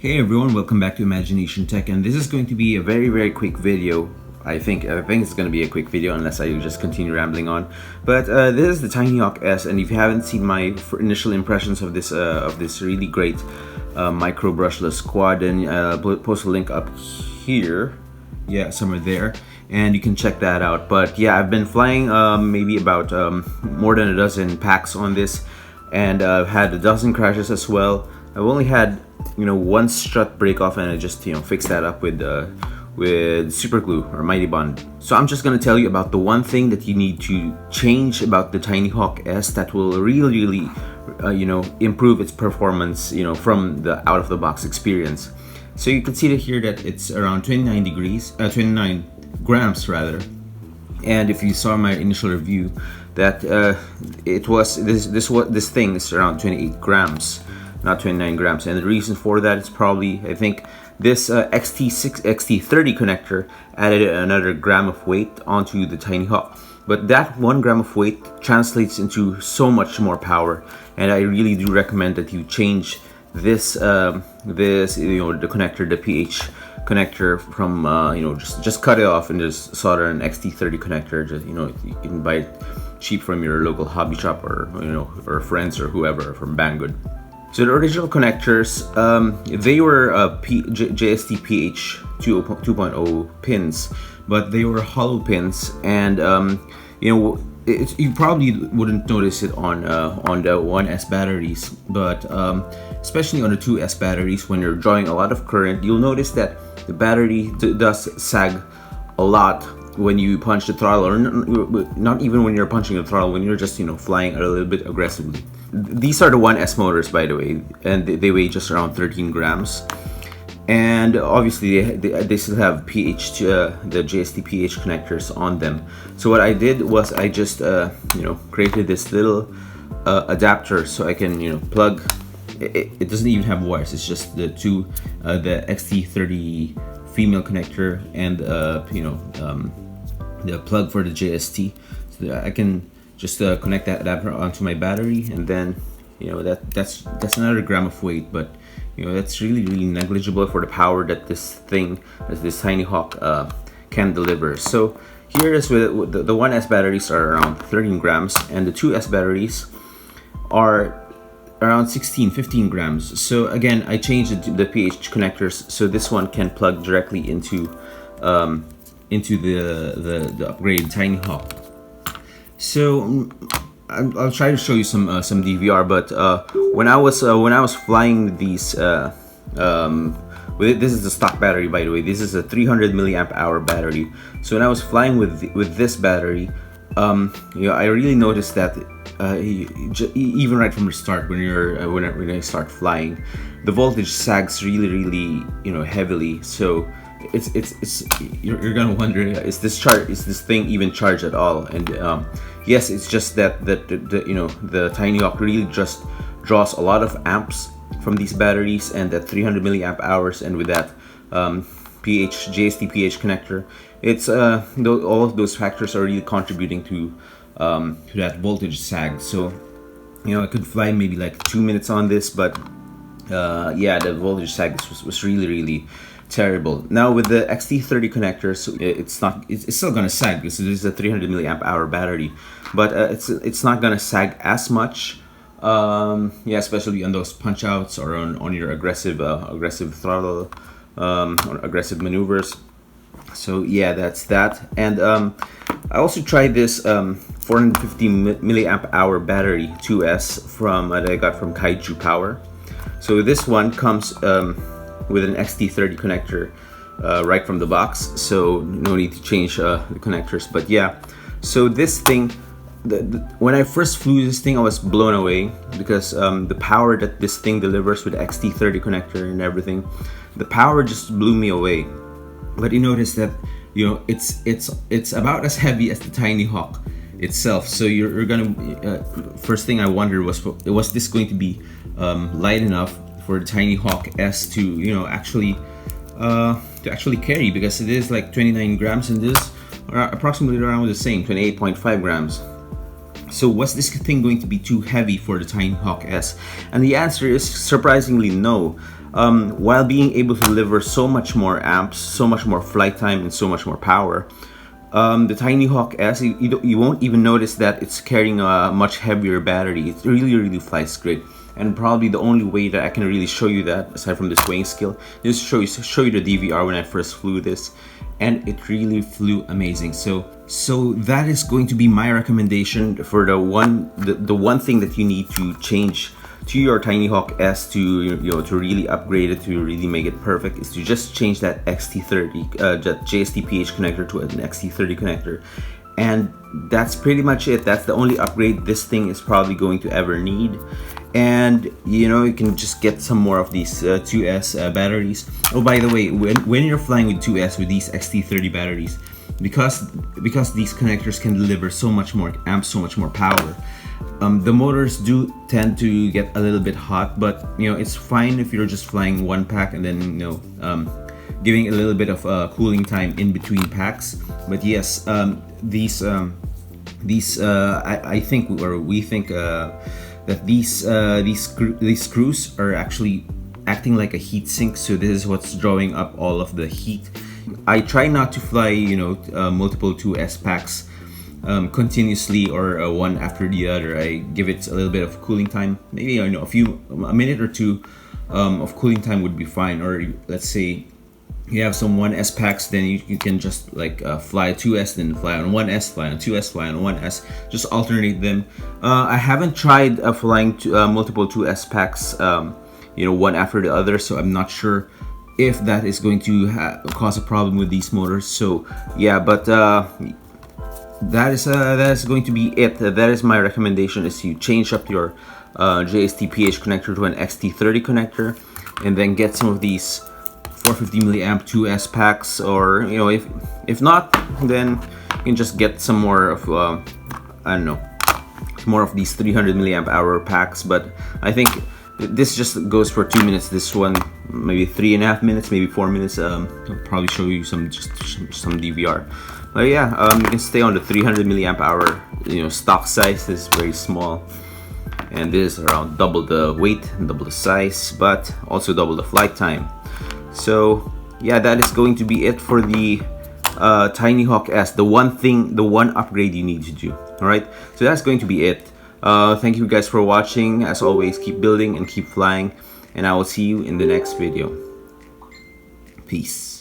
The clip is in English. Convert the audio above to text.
Hey everyone, welcome back to Imagination Tech, and this is going to be a very quick video. I think it's going to be a quick video unless I just continue rambling on. But this is the Tinyhawk S, and if you haven't seen my initial impressions of this really great micro brushless quad, then post a link up here, yeah, somewhere there, and you can check that out. But yeah, I've been flying maybe about more than a dozen packs on this, and I've had a dozen crashes as well. I've only had one strut break off, and I just fixed that up with super glue or mighty bond. So I'm just gonna tell you about the one thing that you need to change about the Tinyhawk S that will really improve its performance from the out of the box experience. So you can see here that it's around 29 grams rather, and if you saw my initial review that this thing is around 28 grams, not 29 grams, and the reason for that is probably, I think, this XT30 connector added another gram of weight onto the Tinyhawk. But that 1 gram of weight translates into so much more power, and I really do recommend that you change this the connector, the PH connector, from just cut it off and just solder an XT30 connector. Just you can buy it cheap from your local hobby shop or or friends or whoever from Banggood. So the original connectors, they were JST PH 2.0 pins, but they were hollow pins, and you probably wouldn't notice it on the 1S batteries, but especially on the 2S batteries, when you're drawing a lot of current, you'll notice that the battery does sag a lot when you punch the throttle, or not even when you're punching the throttle, when you're just flying a little bit aggressively. These are the 1S motors, by the way, and they weigh just around 13 grams. And obviously they still have PH, the JST PH connectors on them. So what I did was I just created this little adapter so I can plug. It doesn't even have wires. It's just the the XT30 female connector and the plug for the JST. So that I can just connect that adapter onto my battery, and then that's another gram of weight, but that's really negligible for the power that this Tinyhawk can deliver. So here is with the 1S batteries are around 13 grams, and the 2S batteries are around 15 grams. So again, I changed the PH connectors so this one can plug directly into the upgraded Tinyhawk. So I'll try to show you some DVR, but when I was flying these, this is the stock battery, by the way. This is a 300 milliamp hour battery. So when I was flying with this battery, I really noticed that even right from the start, when I start flying, the voltage sags really heavily. So you're gonna wonder, is this thing even charged at all? And yes, it's just that the Tinyhawk really just draws a lot of amps from these batteries, and that 300 milliamp hours, and with that JST PH connector, it's all of those factors are really contributing to that voltage sag. So I could fly maybe like 2 minutes on this, but yeah, the voltage sag was really terrible. Now with the XT30 connectors, it's still gonna sag because this is a 300 milliamp hour battery, but it's not gonna sag as much. Yeah, especially on those punch outs or on your aggressive throttle, or aggressive maneuvers. So yeah, that's that. And I also tried this 450 milliamp hour battery 2S that I got from KAIJU Power. So this one comes with an XT30 connector right from the box, so no need to change the connectors. But yeah, so this thing, when I first flew this thing, I was blown away because the power that this thing delivers with the XT30 connector and everything, the power just blew me away. But you notice that it's about as heavy as the Tinyhawk itself. So you're gonna first thing I wondered was this going to be light enough for the Tinyhawk S to actually carry, because it is like 29 grams and this are approximately around the same, 28.5 grams. So was this thing going to be too heavy for the Tinyhawk S? And the answer is surprisingly no. while being able to deliver so much more amps, so much more flight time, and so much more power. The Tinyhawk S, you won't even notice that it's carrying a much heavier battery. It really flies great. And probably the only way that I can really show you that, aside from the swaying skill, is to show you the DVR when I first flew this, and it really flew amazing. So that is going to be my recommendation for the one thing that you need to change to your Tinyhawk S to to really upgrade it, to really make it perfect, is to just change that XT30 that JST-PH connector to an XT30 connector. And that's pretty much it. That's the only upgrade this thing is probably going to ever need. And you can just get some more of these 2S batteries. Oh, by the way, when you're flying with 2S with these XT30 batteries, because these connectors can deliver so much more amps, so much more power, the motors do tend to get a little bit hot, but it's fine if you're just flying one pack and then giving a little bit of cooling time in between packs. But yes, these I think, or we think, that these screws are actually acting like a heat sink. So this is what's drawing up all of the heat. I try not to fly multiple 2S packs continuously, or one after the other. I give it a little bit of cooling time. Maybe a minute or two of cooling time would be fine. Or let's say you have some 1S packs, then you can just like fly 2S, then fly on 1S, fly on 2S, fly on 1S, just alternate them. I haven't tried flying multiple 2S packs one after the other, so I'm not sure if that is going to cause a problem with these motors. So yeah, but that is going to be it. That is my recommendation, is you change up your JST-PH connector to an XT30 connector, and then get some of these 450 milliamp 2S packs, or if not, then you can just get some more of I don't know, more of these 300 milliamp hour packs. But I think this just goes for 2 minutes. This one maybe 3.5 minutes, maybe 4 minutes. I'll probably show you some DVR. But yeah, you can stay on the 300 milliamp hour. Stock size is very small, and this is around double the weight and double the size, but also double the flight time. So yeah, that is going to be it for the Tinyhawk S, the one upgrade you need to do. Alright, so that's going to be it. Thank you guys for watching. As always, keep building and keep flying, and I will see you in the next video. Peace.